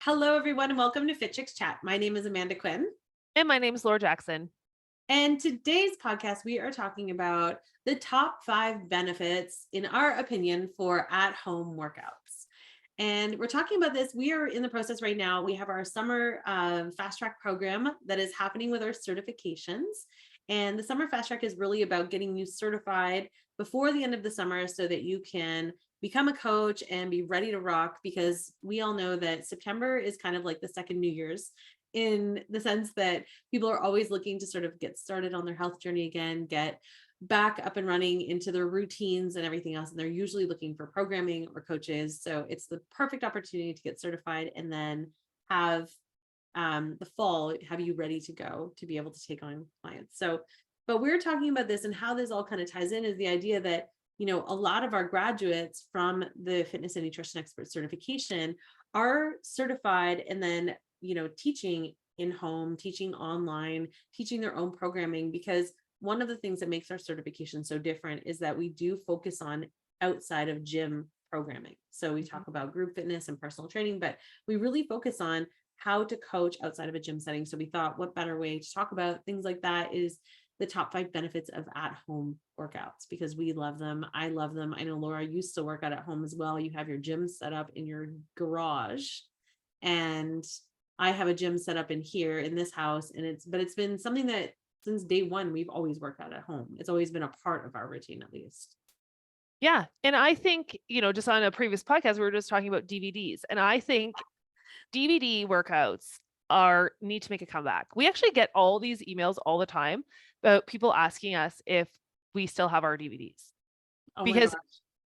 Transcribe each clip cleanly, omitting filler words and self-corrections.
Hello, everyone, and welcome to Fit Chicks Chat. My name is Amanda Quinn. And my name's Laura Jackson. And today's podcast, we are talking about the top 5 benefits, in our opinion, for at-home workouts. And we're talking about this. We are in the process right now. We have our summer fast track program that is happening with our certifications. And the summer fast track is really about getting you certified before the end of the summer so that you can become a coach and be ready to rock, because we all know that September is kind of like the second New Year's, in the sense that people are always looking to sort of get started on their health journey again, get back up and running into their routines and everything else. And they're usually looking for programming or coaches. So it's the perfect opportunity to get certified and then have the fall have you ready to go to be able to take on clients. So, but we're talking about this, and how this all kind of ties in is the idea that, a lot of our graduates from the fitness and nutrition expert certification are certified and then, teaching in home, teaching online, teaching their own programming, because one of the things that makes our certification so different is that we do focus on outside of gym programming. So we talk about group fitness and personal training, but we really focus on how to coach outside of a gym setting. So we thought, what better way to talk about things like that is the top 5 benefits of at-home workouts, because we love them. I love them. I know Laura used to work out at home as well. You have your gym set up in your garage, and I have a gym set up in here in this house. And it's been something that since day one, we've always worked out at home. It's always been a part of our routine, at least. Yeah. And I think, just on a previous podcast, we were just talking about DVDs. And I think DVD workouts need to make a comeback. We actually get all these emails all the time about people asking us if we still have our DVDs. Oh my Because gosh.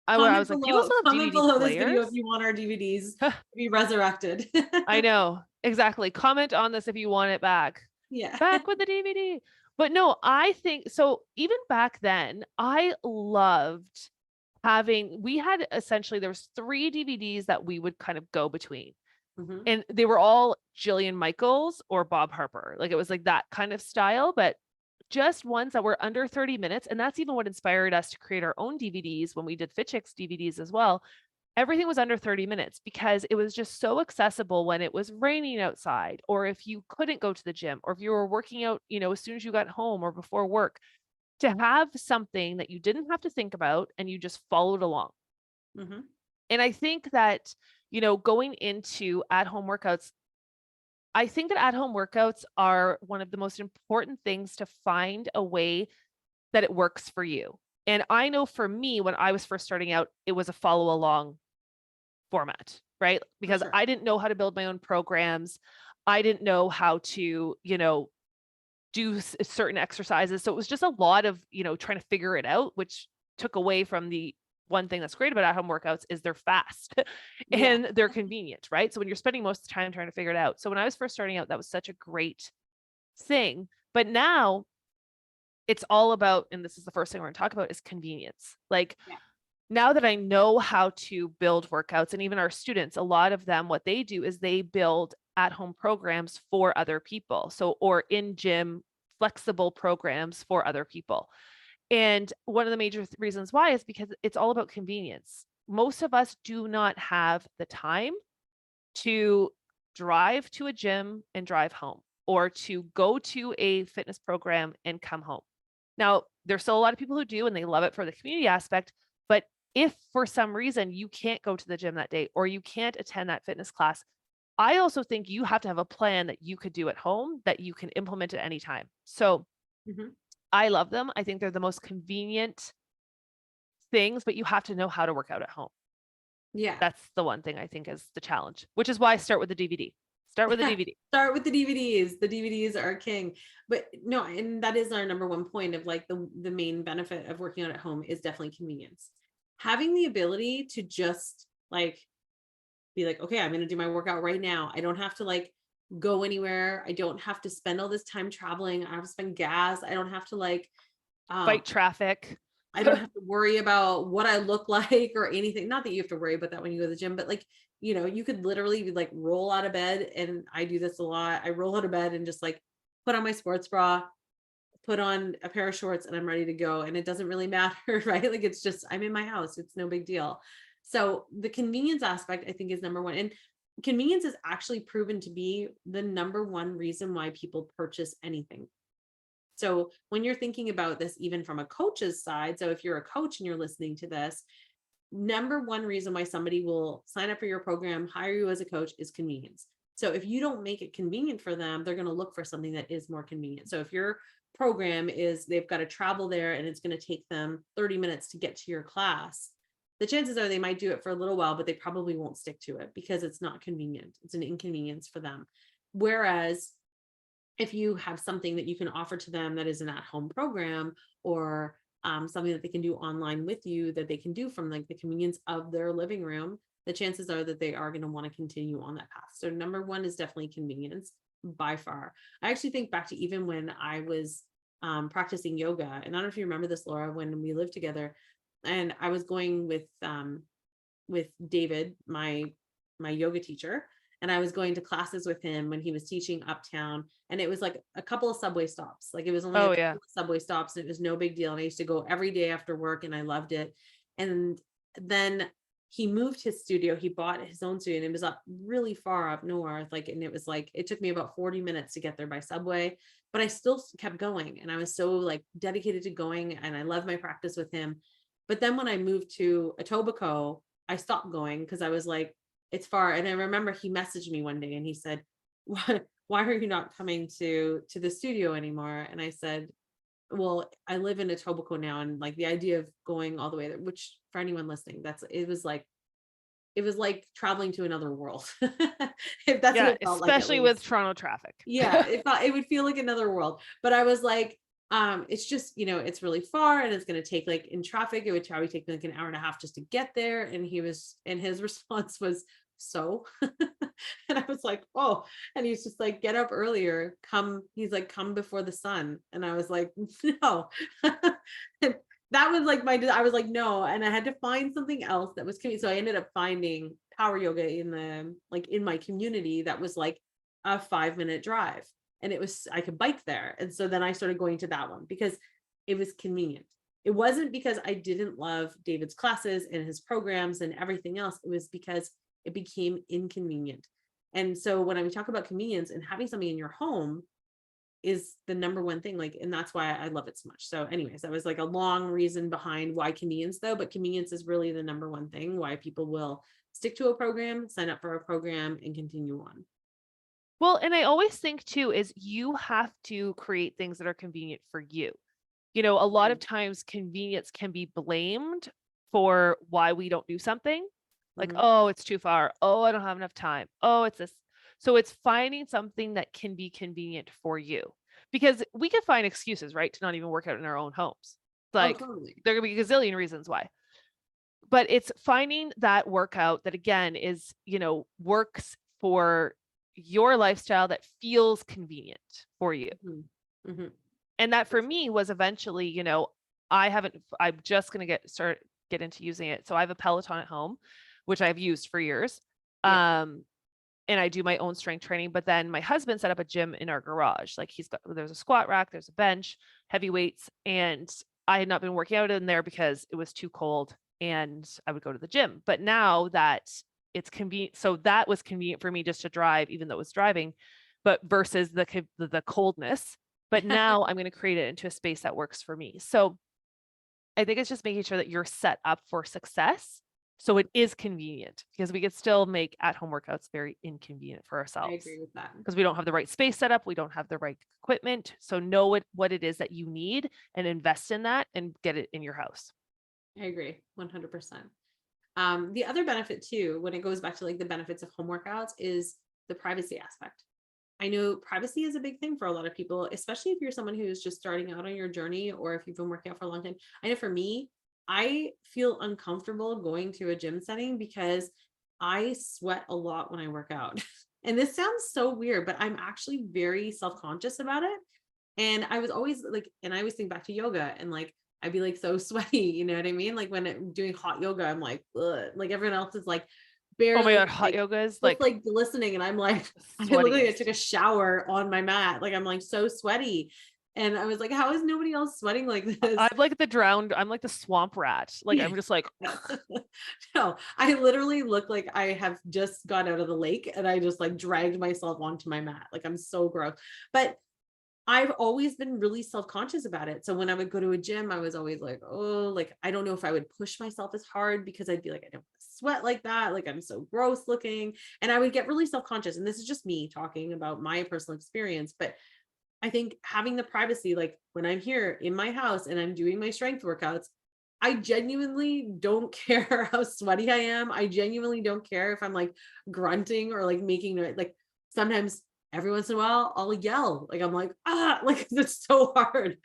I was like, people still have Comment DVD below this video if players? you want our DVDs to be resurrected. I know. Exactly. Comment on this if you want it back. Yeah. Back with the DVD. But no, I think so. Even back then, I loved we had essentially, there was 3 DVDs that we would kind of go between. Mhm. And they were all Jillian Michaels or Bob Harper. Like, it was like that kind of style, but just ones that were under 30 minutes. And that's even what inspired us to create our own DVDs when we did Fit Chicks DVDs as well. Everything was under 30 minutes because it was just so accessible when it was raining outside, or if you couldn't go to the gym, or if you were working out, as soon as you got home or before work, to have something that you didn't have to think about and you just followed along. Mhm. And I think that, going into at-home workouts, I think that at-home workouts are one of the most important things to find a way that it works for you. And I know for me, when I was first starting out, it was a follow along format, right? For Because sure. I didn't know how to build my own programs. I didn't know how to, do certain exercises. So it was just a lot of, trying to figure it out, which took away from the one thing that's great about at home workouts is they're fast Yeah. and they're convenient, right? So when you're spending most of the time trying to figure it out. So when I was first starting out, that was such a great thing. But now it's all about, and this is the first thing we're going to talk about, is convenience. Like, Yeah. now that I know how to build workouts, and even our students, a lot of them, what they do is they build at-home programs for other people. So, or in gym, flexible programs for other people. And one of the major reasons why is because it's all about convenience. Most of us do not have the time to drive to a gym and drive home, or to go to a fitness program and come home. Now, there's still a lot of people who do, and they love it for the community aspect. But if for some reason you can't go to the gym that day, or you can't attend that fitness class, I also think you have to have a plan that you could do at home that you can implement at any time. So Mhm. I love them. I think they're the most convenient things, but you have to know how to work out at home. Yeah. That's the one thing I think is the challenge, which is why I start with the DVD. Start with the DVD. Start with the DVDs. The DVDs are king. But no, and that is our number one point of like the main benefit of working out at home is definitely convenience. Having the ability to just like be like, okay, I'm going to do my workout right now. I don't have to like go anywhere. I don't have to spend all this time traveling. I don't have to spend gas. I don't have to like um Fight traffic. I don't have to worry about what I look like or anything. Not that you have to worry about that when you go to the gym, but like, you could literally be like roll out of bed. And I do this a lot. I roll out of bed and just like put on my sports bra, put on a pair of shorts, and I'm ready to go. And it doesn't really matter, right? Like it's just, I'm in my house. It's no big deal. So the convenience aspect, I think, is number one. And convenience is actually proven to be the number one reason why people purchase anything. So when you're thinking about this, even from a coach's side, so if you're a coach and you're listening to this, number one reason why somebody will sign up for your program, hire you as a coach, is convenience. So if you don't make it convenient for them, they're going to look for something that is more convenient. So if your program is they've got to travel there and it's going to take them 30 minutes to get to your class, the chances are they might do it for a little while, but they probably won't stick to it because it's not convenient. It's an inconvenience for them. Whereas if you have something that you can offer to them that is an at-home program, or something that they can do online with you, that they can do from like the convenience of their living room, the chances are that they are going to want to continue on that path. So number one is definitely convenience by far. I actually think back to even when I was practicing yoga, and I don't know if you remember this, Laura, when we lived together, and I was going with David, my yoga teacher, and I was going to classes with him when he was teaching uptown, and it was like a couple of subway stops. Like it was only a Oh couple yeah. of subway stops, and it was no big deal. And I used to go every day after work, and I loved it. And then he moved his studio. He bought his own studio, and it was up really far up north. Like, and it was like it took me about 40 minutes to get there by subway, but I still kept going, and I was so like dedicated to going, and I loved my practice with him. But then when I moved to Etobicoke, I stopped going because I was like, it's far. And I remember he messaged me one day and he said, why are you not coming to the studio anymore? And I said, well, I live in Etobicoke now, and like the idea of going all the way there, which for anyone listening, it was like traveling to another world. If that's what Yeah, it felt like, at especially with least. Toronto traffic. Yeah, it would feel like another world. But I was like, it's just, it's really far, and it's going to take, like, in traffic, it would probably take me like an hour and a half just to get there. And his response was, so, and I was like, oh, and he's just like, get up earlier, he's like, come before the sun. And I was like, no. And that was like I was like, no. And I had to find something else that was convenient. So I ended up finding power yoga in my community that was like a 5-minute drive, and I could bike there. And so then I started going to that one because it was convenient. It wasn't because I didn't love David's classes and his programs and everything else. It was because it became inconvenient. And so when we talk about convenience, and having something in your home is the number one thing, like, and that's why I love it so much. So anyways, that was like a long reason behind why convenience, though, but convenience is really the number one thing why people will stick to a program, sign up for a program, and continue on. Well, and I always think too is you have to create things that are convenient for you. A lot of times convenience can be blamed for why we don't do something. Like, Mhm. oh, it's too far. Oh, I don't have enough time. Oh, it's this. So it's finding something that can be convenient for you, because we can find excuses, right, to not even work out in our own homes. Oh, Like, totally. there could be a gazillion reasons why. But it's finding that workout that again is, works for your lifestyle that feels convenient for you. Mhm. Mhm. And that for me was eventually, I'm just going to get into using it. So I have a Peloton at home, which I've used for years. Yeah. And I do my own strength training, but then my husband set up a gym in our garage. Like there's a squat rack, there's a bench, heavy weights. And I had not been working out in there because it was too cold and I would go to the gym. But now that it's convenient, so that was convenient for me just to drive, even though it was driving, but versus the coldness. But now I'm going to create it into a space that works for me. So I think it's just making sure that you're set up for success. So it is convenient, because we could still make at-home workouts very inconvenient for I ourselves agree with that. because we don't have the right space set up. We don't have the right equipment. So know what it is that you need and invest in that and get it in your house. I agree 100%. The other benefit too, when it goes back to like the benefits of home workouts, is the privacy aspect. I know privacy is a big thing for a lot of people, especially if you're someone who's just starting out on your journey, or if you've been working out for a long time. I know for me, I feel uncomfortable going to a gym setting because I sweat a lot when I work out. And this sounds so weird, but I'm actually very self-conscious about it. And I was always like, and I always think back to yoga, and like, I'd be like so sweaty, you know what I mean? Like when I'm doing hot yoga, I'm like, ugh. Like everyone else is like Oh my barely God, hot like yoga is just like like glistening. And I'm like, the I look like I took sweatiest. a shower on my mat. Like I'm like so sweaty. And I was like, how is nobody else sweating like this? I'm like the swamp rat. Like, I'm just like, No, I literally look like I have just got out of the lake and I just like dragged myself onto my mat. Like I'm so gross. But I've always been really self-conscious about it. So when I would go to a gym, I was always like, oh, like I don't know if I would push myself as hard because I'd be like, I don't want to sweat like that. Like I'm so gross looking. And I would get really self-conscious. And this is just me talking about my personal experience. But I think having the privacy, like when I'm here in my house and I'm doing my strength workouts, I genuinely don't care how sweaty I am. I genuinely don't care if I'm like grunting or like making noise. Like sometimes every once in a while I'll yell. Like I'm like, ah, like it's so hard.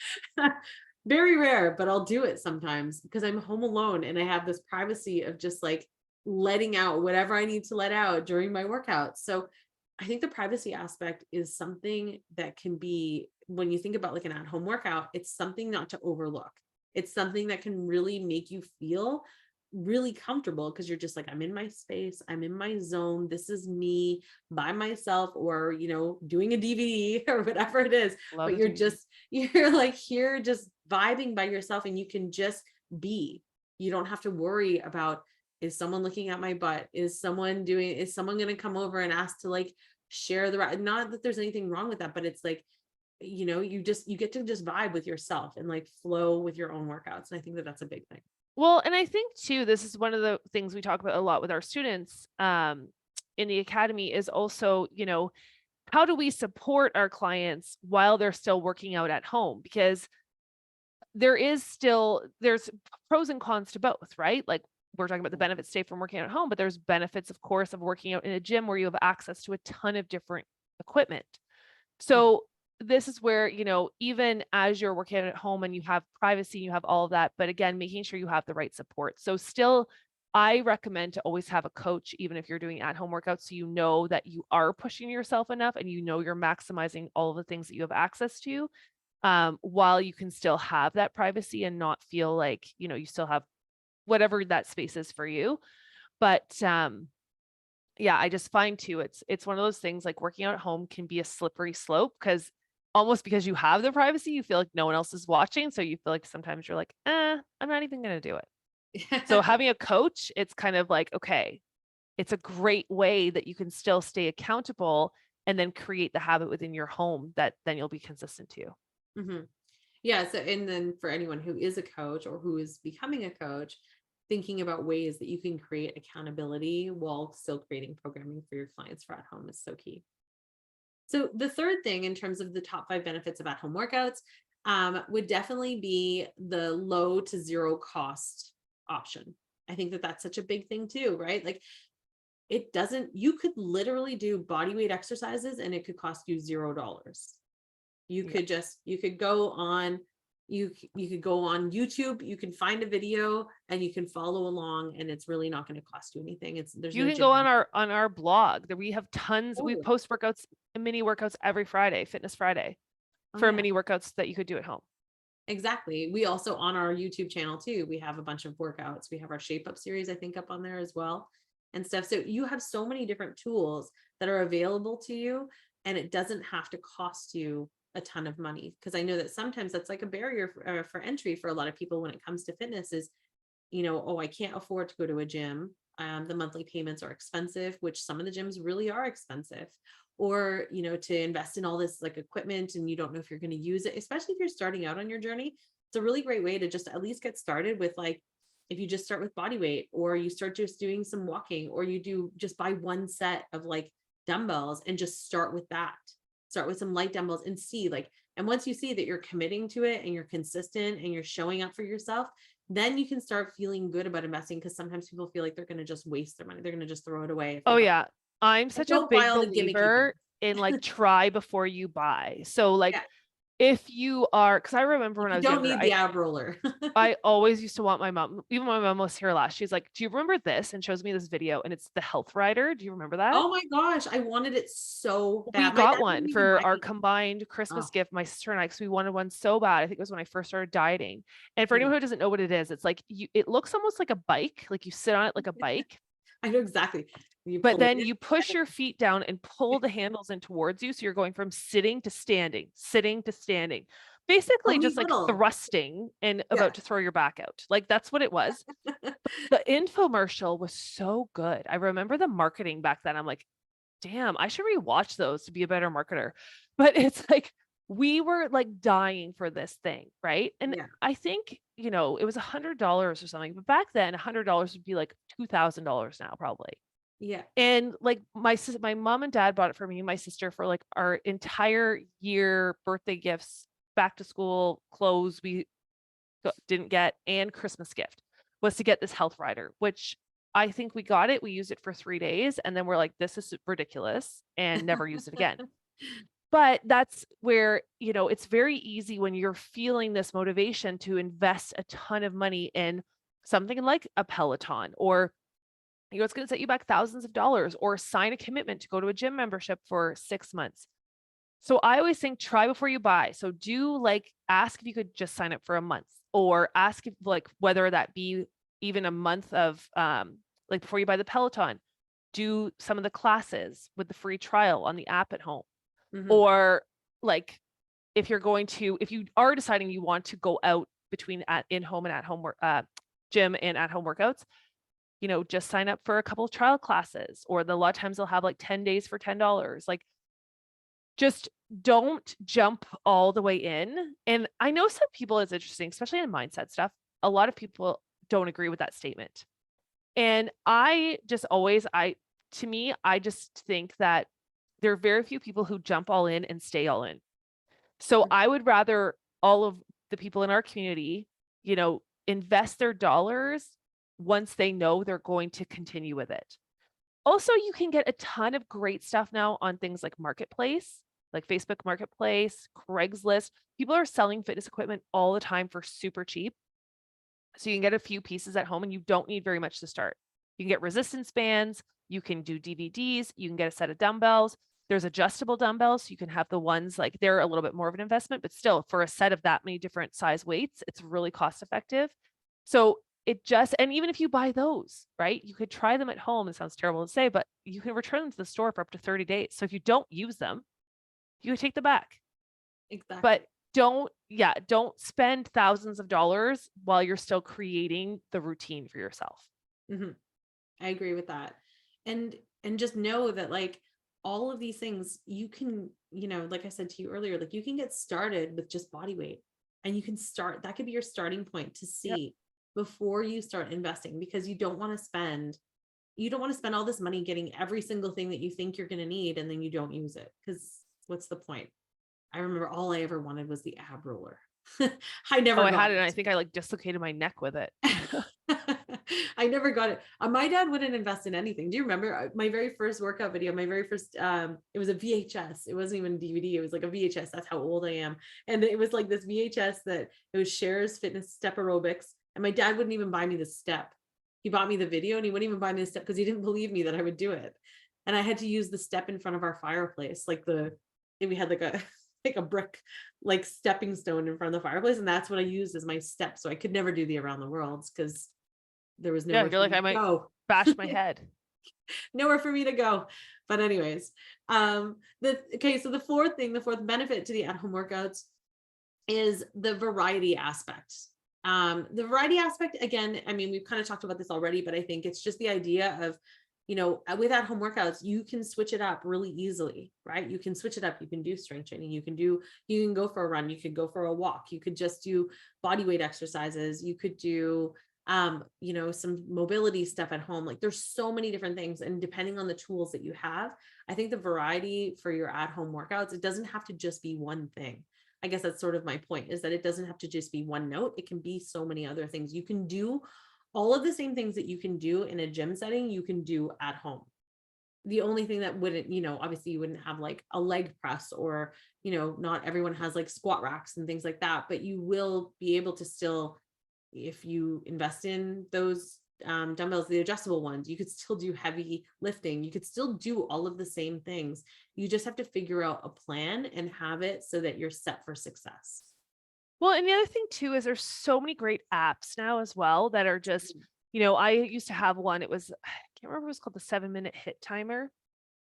Very rare, but I'll do it sometimes because I'm home alone and I have this privacy of just like letting out whatever I need to let out during my workouts. So I think the privacy aspect is something that can be, when you think about like an at-home workout, it's something not to overlook. It's something that can really make you feel really comfortable because you're just like, I'm in my space, I'm in my zone. This is me by myself, or, doing a DVD or whatever it is. love But to do. you're like here just vibing by yourself and you can just be. You don't have to worry about, is someone looking at my butt? Is someone going to come over and ask to like share not that there's anything wrong with that, but it's like, you get to just vibe with yourself and like flow with your own workouts. And I think that that's a big thing. Well, and I think too, this is one of the things we talk about a lot with our students in the academy is also, how do we support our clients while they're still working out at home? Because there's pros and cons to both, right? Like we're talking about the benefits today from working out at home, but there's benefits, of course, of working out in a gym where you have access to a ton of different equipment. So this is where, even as you're working out at home and you have privacy, you have all of that, but again, making sure you have the right support. So still, I recommend to always have a coach, even if you're doing at-home workouts, so you know that you are pushing yourself enough and you're maximizing all of the things that you have access to, while you can still have that privacy and not feel like, you still have whatever that space is for you. But yeah, I just find too, it's one of those things like working out at home can be a slippery slope because you have the privacy, you feel like no one else is watching. So you feel like sometimes you're like, I'm not even going to do it. So having a coach, it's kind of like, okay, it's a great way that you can still stay accountable and then create the habit within your home that then you'll be consistent to. Yeah. So, and then for anyone who is a coach or who is becoming a coach, thinking about ways that you can create accountability while still creating programming for your clients for at home is so key. So the third thing in terms of the top 5 benefits of at-home workouts would definitely be the low to zero cost option. I think that that's such a big thing too, right? Like you could literally do body weight exercises and it could cost you $0. You could go on YouTube, you can find a video and you can follow along and it's really not going to cost you anything. There's You no can go gym. on our blog that we have tons. We Totally. post workouts, mini workouts every Friday, Fitness Friday, Oh, for yeah. mini workouts that you could do at home. Exactly. We also on our YouTube channel too, we have a bunch of workouts. We have our Shape Up series, I think, up on there as well and stuff. So you have so many different tools that are available to you and it doesn't have to cost you a ton of money. Because I know that sometimes that's like a barrier for entry for a lot of people when it comes to fitness is, oh, I can't afford to go to a gym. The monthly payments are expensive, which some of the gyms really are expensive. Or, to invest in all this like equipment and you don't know if you're going to use it, especially if you're starting out on your journey. It's a really great way to just at least get started with like, if you just start with body weight or you start just doing some walking or you do just buy one set of like dumbbells and just start with that. Start with some light dumbbells and see like, and once you see that you're committing to it and you're consistent and you're showing up for yourself, then you can start feeling good about investing because sometimes people feel like they're going to just waste their money. They're going to just throw it away if they Oh buy. yeah. I'm And such a don't buy big all the gimmicky believer things. in like try before you buy. So like Yeah. if you are, because I remember when I You was don't younger, need the ab roller. I always used to want my mom, even when my mom was here last, she's like, do you remember this? And shows me this video and it's the Health Rider. Do you remember that? Oh my gosh, I wanted it so We bad. My got dad one didn't even for buy our me. combined Christmas Oh, gift, my sister and I, because we wanted one so bad. I think it was when I first started dieting. And for anyone who doesn't know what it is, it's like it looks almost like a bike, like you sit on it like a bike, I know exactly. You but pull it then in. you push your feet down and pull the handles in towards you. So you're going from sitting to standing, sitting to standing. basically Only just like little. thrusting and Yeah. about to throw your back out. Like that's what it was. The infomercial was so good. I remember the marketing back then. I'm like, damn, I should rewatch those to be a better marketer. But it's like we were like dying for this thing, right? And Yeah. I think, it was $100 or something, but back then $100 would be like $2,000 now probably. Yeah. And like my mom and dad bought it for me and my sister for like our entire year birthday gifts, back to school clothes we didn't get, and Christmas gift was to get this health rider, which I think we got it. We used it for 3 days and then we're like, this is ridiculous and never used it again. But that's where, it's very easy when you're feeling this motivation to invest a ton of money in something like a Peloton, or it's going to set you back thousands of dollars, or sign a commitment to go to a gym membership for 6 months. So I always think try before you buy. So do like ask if you could just sign up for a month, or ask if like whether that be even a month of like before you buy the Peloton, do some of the classes with the free trial on the app at home. Mhm. Or like if you are deciding you want to go out between in-home and at-home work, gym and at-home workouts, just sign up for a couple of trial classes, or a lot of times they'll have like 10 days for $10. Like just don't jump all the way in. And I know some people, it's interesting, especially in mindset stuff. A lot of people don't agree with that statement. And to me, I just think that there are very few people who jump all in and stay all in. So I would rather all of the people in our community, invest their dollars once they know they're going to continue with it. Also, you can get a ton of great stuff now on things like Marketplace, like Facebook Marketplace, Craigslist. People are selling fitness equipment all the time for super cheap. So you can get a few pieces at home and you don't need very much to start. You can get resistance bands, you can do DVDs, you can get a set of dumbbells. There's adjustable dumbbells. So you can have the ones like they're a little bit more of an investment, but still for a set of that many different size weights, it's really cost effective. So and even if you buy those, right, you could try them at home. It sounds terrible to say, but you can return them to the store for up to 30 days. So if you don't use them, you can take them back. Exactly. But don't spend thousands of dollars while you're still creating the routine for yourself. Mhm. I agree with that. And just know that like all of these things you can, like I said to you earlier, like you can get started with just body weight, and you can start, that could be your starting point to Yep. see before you start investing, because you don't want to spend all this money getting every single thing that you think you're going to need and then you don't use it, because what's the point? I remember all I ever wanted was the ab roller. I Oh, never I got had it and I it. think I like dislocated my neck with it. I never got it. My dad wouldn't invest in anything. Do you remember my very first workout video? My very first, it was a VHS. It wasn't even DVD. It was like a VHS. That's how old I am. And it was like this VHS that it was Cher's Fitness Step Aerobics. And my dad wouldn't even buy me the step. He bought me the video and he wouldn't even buy me the step because he didn't believe me that I would do it. And I had to use the step in front of our fireplace, and we had like a like a brick like stepping stone in front of the fireplace, and that's what I used as my step. So I could never do the around the worlds because there was Yeah, nowhere you're for like, me I to might go. bash my head. Nowhere for me to go. But anyways, so the fourth benefit to the at-home workouts is the variety aspect. The variety aspect, again, I mean, we've kind of talked about this already, but I think it's just the idea of, with at-home workouts, you can switch it up really easily, right? You can switch it up. You can do strength training. You can go for a run. You could go for a walk. You could just do body weight exercises. You could do, some mobility stuff at home. Like there's so many different things. And depending on the tools that you have, I think the variety for your at-home workouts, it doesn't have to just be one thing. I guess that's sort of my point, is that it doesn't have to just be one note. It can be so many other things. You can do all of the same things that you can do in a gym setting, you can do at home. The only thing that wouldn't, obviously you wouldn't have like a leg press, or, not everyone has like squat racks and things like that, but you will be able to still, if you invest in those dumbbells, the adjustable ones, you could still do heavy lifting. You could still do all of the same things. You just have to figure out a plan and have it so that you're set for success. Well, and the other thing too is there's so many great apps now as well that are just, I used to have one. It was, I can't remember what it was called, the 7-minute hit timer.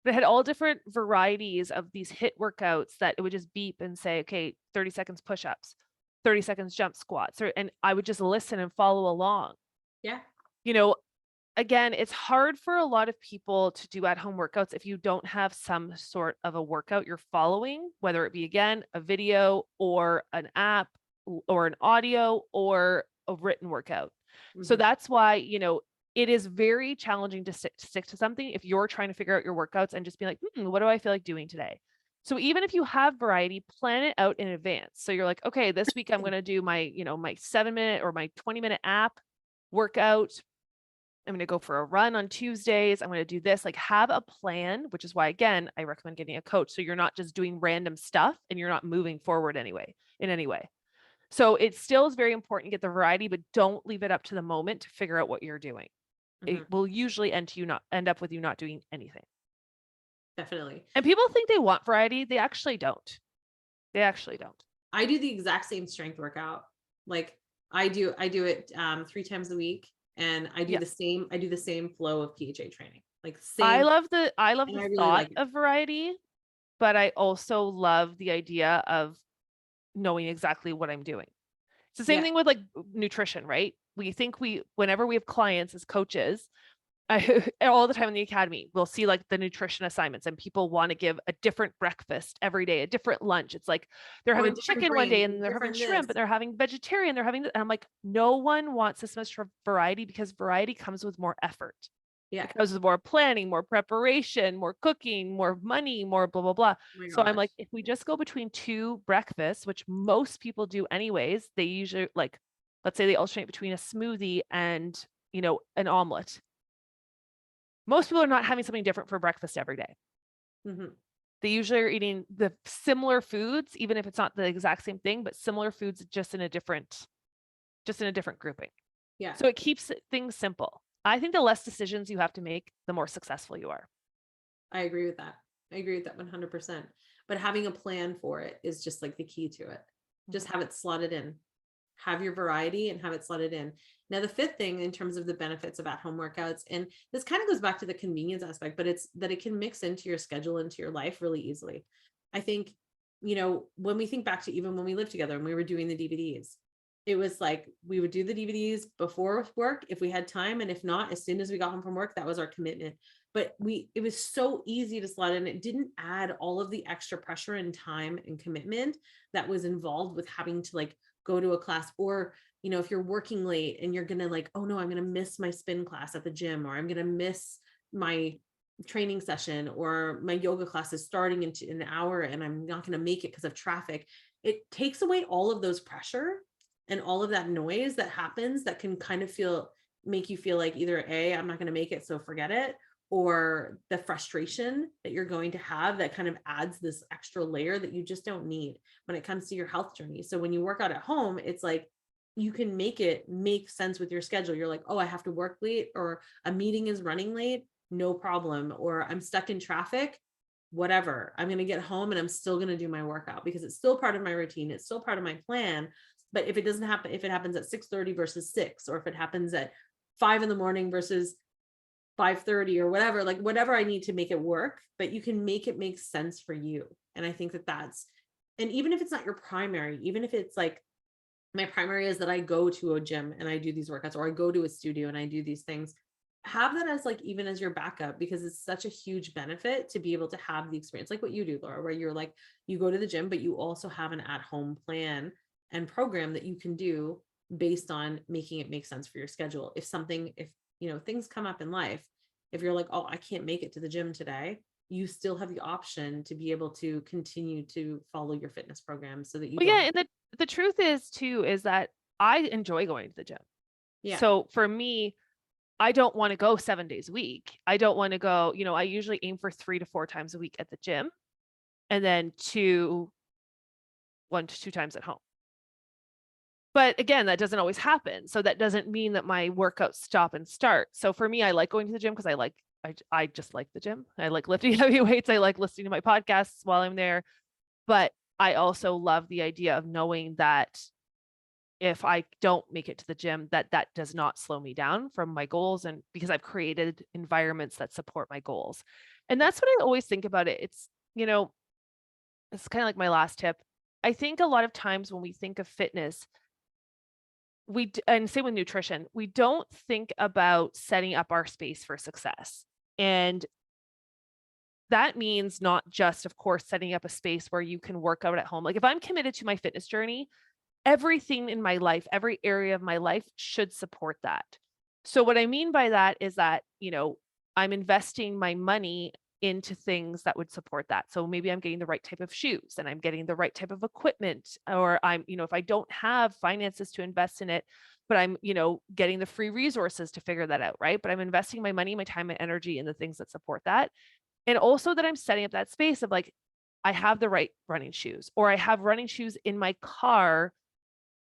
But it had all different varieties of these hit workouts that it would just beep and say, okay, 30 seconds push-ups, 30 seconds jump squats, and I would just listen and follow along. Yeah. You know, again, it's hard for a lot of people to do at-home workouts if you don't have some sort of a workout you're following, whether it be, again, a video or an app or an audio or a written workout. So Mhm. that's why, it is very challenging to stick to something if you're trying to figure out your workouts and just be like, what do I feel like doing today? So even if you have variety, plan it out in advance. So you're like, okay, this week I'm going to do my, my 7-minute or my 20-minute app workout. I'm going to go for a run on Tuesdays. I'm going to do this, like have a plan, which is why, again, I recommend getting a coach. So you're not just doing random stuff and you're not moving forward anyway, in any way. So it still is very important to get the variety, but don't leave it up to the moment to figure out what you're doing. Mhm. It will usually end up with you not doing anything. Definitely. And people think they want variety. They actually don't. They actually don't. I do the exact same strength workout. Like I do it 3 times a week, and I do Yeah. the same flow of PHA training. Like I same. love the And I really thought like it. of variety, but I also love the idea of knowing exactly what I'm doing. It's the same Yeah. thing with like nutrition, right? Whenever we have clients as coaches, all the time in the academy, we'll see like the nutrition assignments and people want to give a different breakfast every day, a different lunch. It's like they're Or a having different chicken one drink, day or and they're having different shrimp this. and they're having vegetarian, and I'm like, no one wants this much variety because variety comes with more effort. Yeah. It comes with more planning, more preparation, more cooking, more money, more blah, blah, blah. Oh my So I'm gosh. like, if we just go between 2 breakfasts, which most people do anyways, they usually like, let's say they alternate between a smoothie and, an omelet. Most people are not having something different for breakfast every day. Mhm. They usually are eating the similar foods, even if it's not the exact same thing, but similar foods just in a different grouping. Yeah. So it keeps things simple. I think the less decisions you have to make, the more successful you are. I agree with that. I agree with that 100%. But having a plan for it is just like the key to it. Just have it slotted in. Have your variety and have it slotted in. Now, the fifth thing in terms of the benefits of at-home workouts, and this kind of goes back to the convenience aspect, but it's that it can mix into your schedule, into your life really easily. I think, when we think back to even when we lived together and we were doing the DVDs, it was like we would do the DVDs before work if we had time. And if not, as soon as we got home from work, that was our commitment. But it was so easy to slot in. It didn't add all of the extra pressure and time and commitment that was involved with having to like go to a class, or if you're working late and you're gonna like, oh no, I'm gonna miss my spin class at the gym, or I'm gonna miss my training session, or my yoga class is starting in an hour and I'm not gonna make it because of traffic. It takes away all of those pressure and all of that noise that happens that can kind of make you feel like either A, I'm not gonna make it, so forget it, or the frustration that you're going to have that kind of adds this extra layer that you just don't need when it comes to your health journey. So when you work out at home, it's like you can make it make sense with your schedule. You're like, oh, I have to work late, or a meeting is running late, no problem. Or I'm stuck in traffic, whatever. I'm going to get home and I'm still going to do my workout because it's still part of my routine. It's still part of my plan. But if it doesn't happen, if it happens at 6:30 versus 6, or if it happens at 5 a.m. versus 5:30 or whatever, like whatever I need to make it work, but you can make it make sense for you. And I think and even if it's not your primary, even if it's like my primary is that I go to a gym and I do these workouts, or I go to a studio and I do these things, have that as like even as your backup, because it's such a huge benefit to be able to have the experience like what you do, Laura, where you're like, you go to the gym, but you also have an at-home plan and program that you can do based on making it make sense for your schedule. If things come up in life, if you're like, oh, I can't make it to the gym today, you still have the option to be able to continue to follow your fitness program so that you Well, don't. yeah, and the truth is too, is that I enjoy going to the gym. Yeah. So for me, I don't want to go 7 days a week. I don't want to go, I usually aim for 3 to 4 times a week at the gym, and then 1 to 2 times at home. But again, that doesn't always happen. So that doesn't mean that my workouts stop and start. So for me, I like going to the gym because I just like the gym. I like lifting heavy weights. I like listening to my podcasts while I'm there. But I also love the idea of knowing that if I don't make it to the gym, that does not slow me down from my goals, and because I've created environments that support my goals. And that's what I always think about it. It's, it's kind of like my last tip. I think a lot of times when we think of fitness, and same with nutrition, we don't think about setting up our space for success. And that means not just, of course, setting up a space where you can work out at home. Like if I'm committed to my fitness journey, everything in my life, every area of my life should support that. So what I mean by that is that, I'm investing my money into things that would support that. So maybe I'm getting the right type of shoes and I'm getting the right type of equipment, or I'm, if I don't have finances to invest in it, but I'm, getting the free resources to figure that out, right? But I'm investing my money, my time, and energy in the things that support that. And also that I'm setting up that space of like, I have the right running shoes, or I have running shoes in my car.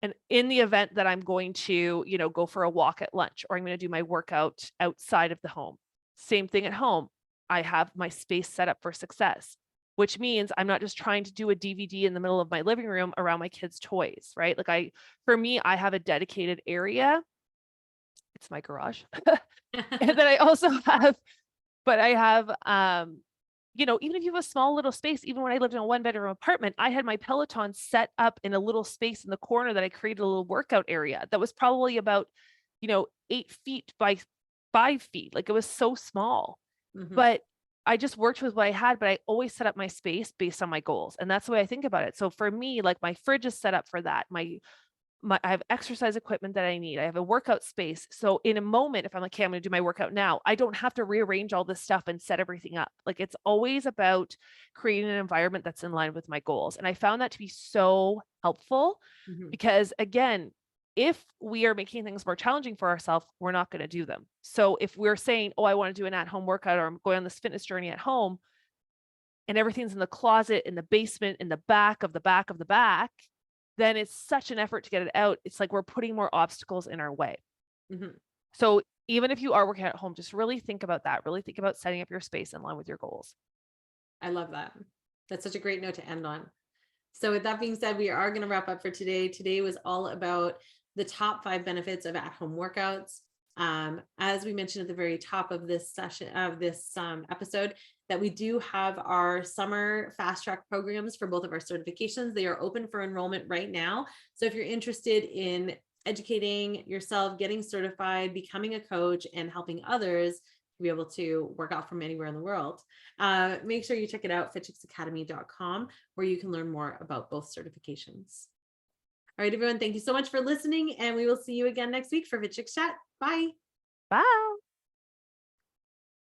And in the event that I'm going to, go for a walk at lunch, or I'm going to do my workout outside of the home, same thing at home. I have my space set up for success, which means I'm not just trying to do a DVD in the middle of my living room around my kids' toys, right? Like for me, I have a dedicated area. It's my garage. And then I also have, but I have, even if you have a small little space, even when I lived in a 1-bedroom apartment, I had my Peloton set up in a little space in the corner that I created a little workout area that was probably about, 8 feet by 5 feet. Like it was so small, but I just worked with what I had, but I always set up my space based on my goals. And that's the way I think about it. So for me, like my fridge is set up for that. I have exercise equipment that I need. I have a workout space. So in a moment, if I'm like, okay, I'm going to do my workout now, I don't have to rearrange all this stuff and set everything up. Like it's always about creating an environment that's in line with my goals. And I found that to be so helpful because again, if we are making things more challenging for ourselves, we're not going to do them. So if we're saying, oh, I want to do an at-home workout, or I'm going on this fitness journey at home, and everything's in the closet, in the basement, in the back of the back of the back, then it's such an effort to get it out. It's like we're putting more obstacles in our way. So even if you are working at home, just really think about that. Really think about setting up your space in line with your goals. I love that. That's such a great note to end on. So with that being said, we are going to wrap up for today. Today was all about the top 5 benefits of at-home workouts. As we mentioned at the very top of this session, of this episode, that we do have our summer fast track programs for both of our certifications. They are open for enrollment right now. So if you're interested in educating yourself, getting certified, becoming a coach, and helping others to be able to work out from anywhere in the world, make sure you check it out, fitchicksacademy.com, where you can learn more about both certifications. All right, everyone, thank you so much for listening, and we will see you again next week for Fit Chicks Chat. Bye. Bye.